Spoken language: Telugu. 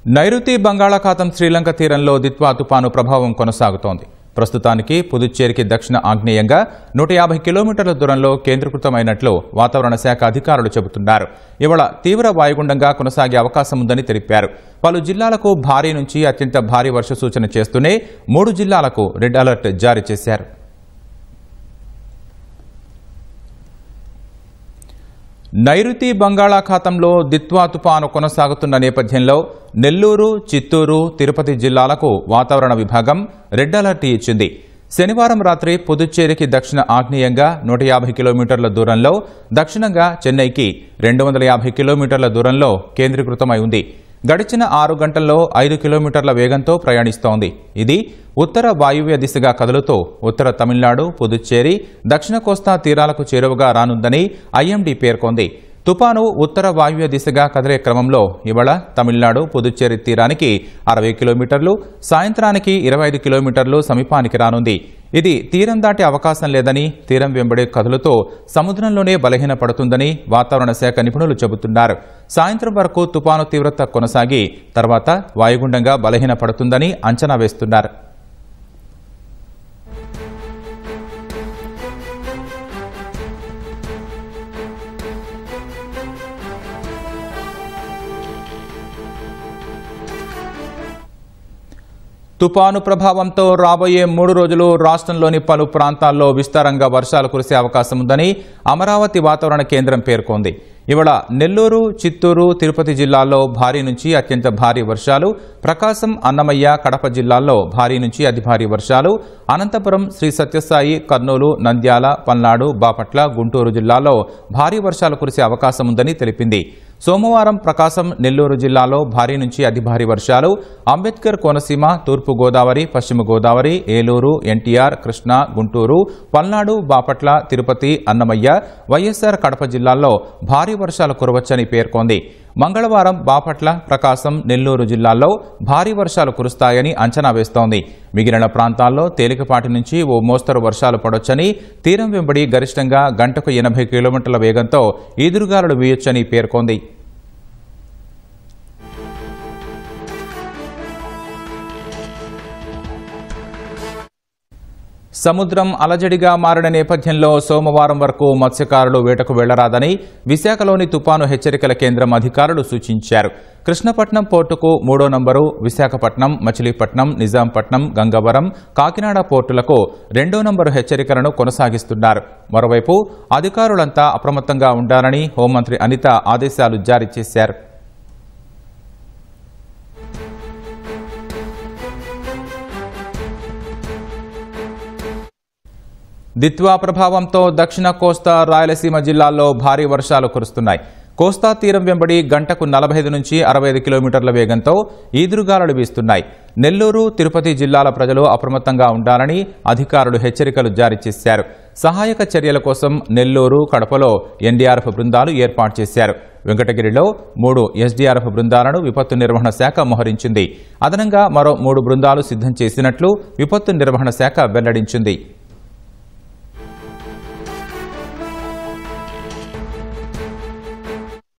నైరుతి బంగాళాఖాతం శ్రీలంక తీరంలో దిత్వా తుపాను ప్రభావం కొనసాగుతోంది. ప్రస్తుతానికి పుదుచ్చేరికి దక్షిణ ఆగ్నేయంగా 150 కిలోమీటర్ల దూరంలో కేంద్రీకృతమైనట్లు వాతావరణ శాఖ అధికారులు చెబుతున్నారు. ఇవాళ తీవ్ర వాయుగుండంగా కొనసాగే అవకాశం ఉందని తెలిపారు. పలు జిల్లాలకు భారీ నుంచి అత్యంత భారీ వర్ష సూచన చేస్తూనే 3 జిల్లాలకు రెడ్ అలర్ట్ జారీ చేశారు. నైరుతి బంగాళాఖాతంలో దిత్వా తుపాను కొనసాగుతున్న నేపథ్యంలో నెల్లూరు, చిత్తూరు, తిరుపతి జిల్లాలకు వాతావరణ విభాగం రెడ్ అలర్ట్ ఇచ్చింది. శనివారం రాత్రి పుదుచ్చేరికి దక్షిణ ఆగ్నేయంగా 150 కిలోమీటర్ల దూరంలో, దక్షిణంగా చెన్నైకి 250 కిలోమీటర్ల దూరంలో కేంద్రీకృతమై ఉంది. గడిచిన 6 గంటల్లో 5 కిలోమీటర్ల వేగంతో ప్రయాణిస్తోంది. ఇది ఉత్తర వాయువ్య దిశగా కదులుతూ ఉత్తర తమిళనాడు, పుదుచ్చేరి, దక్షిణ కోస్తా తీరాలకు చేరువగా రానుందని ఐఎండీ పేర్కొంది. తుపాను ఉత్తర వాయువ్య దిశగా కదిలే క్రమంలో ఇవాళ తమిళనాడు, పుదుచ్చేరి తీరానికి 60 కిలోమీటర్లు, సాయంత్రానికి 25 కిలోమీటర్లు సమీపానికి రానుంది. ఇది తీరం దాటే అవకాశం లేదని, తీరం వెంబడి కదులుతో సముద్రంలోనే బలహీనపడుతుందని వాతావరణ శాఖ నిపుణులు చెబుతున్నారు. సాయంత్రం వరకు తుపాను తీవ్రత కొనసాగి తర్వాత వాయుగుండంగా బలహీనపడుతుందని అంచనా వేస్తున్నారు. తుపాను ప్రభావంతో రాబోయే 3 రోజులు రాష్ట్రంలోని పలు ప్రాంతాల్లో విస్తారంగా వర్షాలు కురిసే అవకాశం ఉందని అమరావతి వాతావరణ కేంద్రం పేర్కొంది. ఇవాళ నెల్లూరు, చిత్తూరు, తిరుపతి జిల్లాల్లో భారీ నుంచి అత్యంత భారీ వర్షాలు, ప్రకాశం, అన్నమయ్య, కడప జిల్లాల్లో భారీ నుంచి అతి భారీ వర్షాలు, అనంతపురం, శ్రీ సత్యసాయి, కర్నూలు, నంద్యాల, పల్నాడు, బాపట్ల, గుంటూరు జిల్లాల్లో భారీ వర్షాలు కురిసే అవకాశం ఉందని తెలిపింది. సోమవారం ప్రకాశం, నెల్లూరు జిల్లాలో భారీ నుంచి అతి భారీ వర్షాలు, అంబేద్కర్ కోనసీమ, తూర్పు గోదావరి, పశ్చిమ గోదావరి, ఏలూరు, ఎన్టీఆర్, కృష్ణా, గుంటూరు, పల్నాడు, బాపట్ల, తిరుపతి, అన్నమయ్య, వైఎస్ఆర్ కడప జిల్లాల్లో భారీ వర్షాలు కురవచ్చని పేర్కొంది. మంగళవారం బాపట్ల, ప్రకాశం, నెల్లూరు జిల్లాల్లో భారీ వర్షాలు కురుస్తాయని అంచనా వేస్తోంది. మిగిలిన ప్రాంతాల్లో తేలికపాటి నుంచి ఓ మోస్తరు వర్షాలు పడొచ్చని, తీరం వెంబడి గరిష్టంగా గంటకు 80 కిలోమీటర్ల వేగంతో ఈదురుగాలులు వీయొచ్చని పేర్కొంది. సముద్రం అలజడిగా మారిన నేపథ్యంలో సోమవారం వరకు మత్స్యకారులు వేటకు వెళ్లరాదని విశాఖలోని తుపాను హెచ్చరికల కేంద్రం అధికారులు సూచించారు. కృష్ణపట్నం పోర్టుకు 3వ నంబరు, విశాఖపట్నం, మచిలీపట్నం, నిజాంపట్నం, గంగవరం, కాకినాడ పోర్టులకు 2వ నంబరు హెచ్చరికలను కొనసాగిస్తున్నారు. మరోవైపు అధికారులంతా అప్రమత్తంగా ఉండాలని హోంమంత్రి అనిత ఆదేశాలు జారీ చేశారు. దిత్వా ప్రభావంతో దక్షిణ కోస్తా, రాయలసీమ జిల్లాల్లో భారీ వర్షాలు కురుస్తున్నాయి. కోస్తా తీరం వెంబడి గంటకు 45 నుంచి 65 కిలోమీటర్ల వేగంతో ఈదురుగాలులు వీస్తున్నాయి. నెల్లూరు, తిరుపతి జిల్లాల ప్రజలు అప్రమత్తంగా ఉండాలని అధికారులు హెచ్చరికలు జారీ చేశారు. సహాయక చర్యల కోసం నెల్లూరు, కడపలో ఎన్డీఆర్ఎఫ్ బృందాలు ఏర్పాటు చేశారు. వెంకటగిరిలో 3 ఎస్డీఆర్ఎఫ్ బృందాలను విపత్తు నిర్వహణ శాఖ మోహరించింది. అదనంగా మరో 3 బృందాలు సిద్ధం చేసినట్లు విపత్తు నిర్వహణ శాఖ వెల్లడించింది.